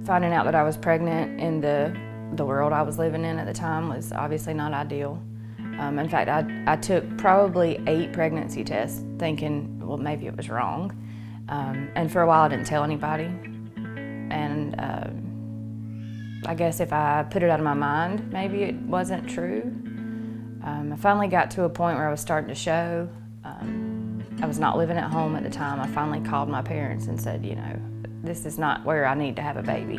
Finding out that I was pregnant in the world I was living in at the time was obviously not ideal. In fact, I took probably 8 pregnancy tests thinking, well, maybe it was wrong. And for a while I didn't tell anybody. And I guess if I put it out of my mind, maybe it wasn't true. I finally got to a point where I was starting to show. I was not living at home at the time. I finally called my parents and said, you know, this is not where I need to have a baby.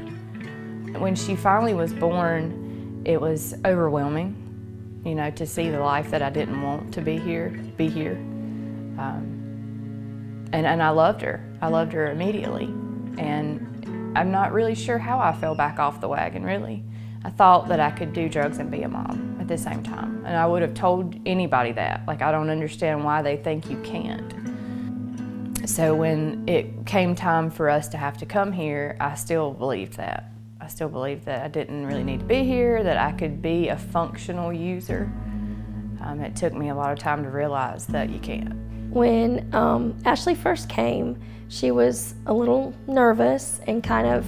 When she finally was born, it was overwhelming, you know, to see the life that I didn't want to be here. And I loved her. I loved her immediately. And I'm not really sure how I fell back off the wagon, really. I thought that I could do drugs and be a mom at the same time. And I would have told anybody that. Like, I don't understand why they think you can't. So when it came time for us to have to come here, I still believed that. I still believed that I didn't really need to be here, that I could be a functional user. It took me a lot of time to realize that you can't. When Ashley first came, she was a little nervous and kind of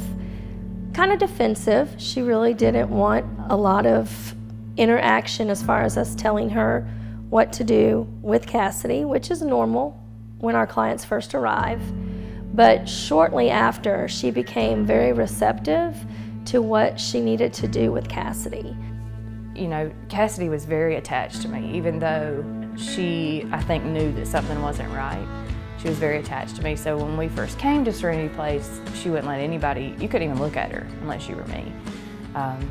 defensive. She really didn't want a lot of interaction as far as us telling her what to do with Cassidy, which is normal when our clients first arrive. But shortly after, she became very receptive to what she needed to do with Cassidy. You know, Cassidy was very attached to me, even though she, I think, knew that something wasn't right. She was very attached to me. So when we first came to Serenity Place, she wouldn't let anybody, you couldn't even look at her unless you were me.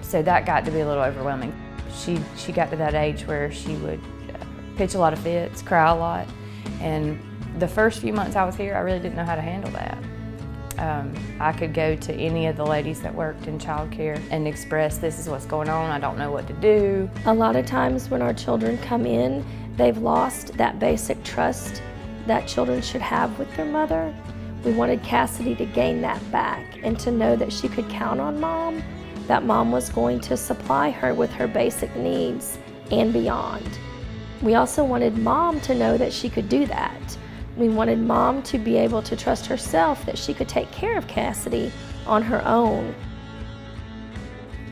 So that got to be a little overwhelming. She got to that age where she would pitch a lot of fits, cry a lot, and the first few months I was here, I really didn't know how to handle that. I could go to any of the ladies that worked in childcare and express, this is what's going on, I don't know what to do. A lot of times when our children come in, they've lost that basic trust that children should have with their mother. We wanted Cassidy to gain that back and to know that she could count on Mom, that Mom was going to supply her with her basic needs and beyond. We also wanted Mom to know that she could do that. We wanted Mom to be able to trust herself that she could take care of Cassidy on her own.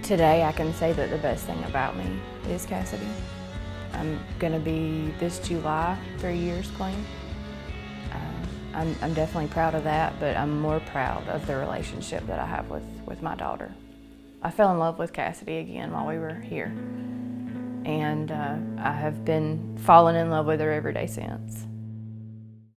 Today I can say that the best thing about me is Cassidy. I'm gonna be this July 3 years clean. I'm definitely proud of that, but I'm more proud of the relationship that I have with my daughter. I fell in love with Cassidy again while we were here, and I have been falling in love with her every day since.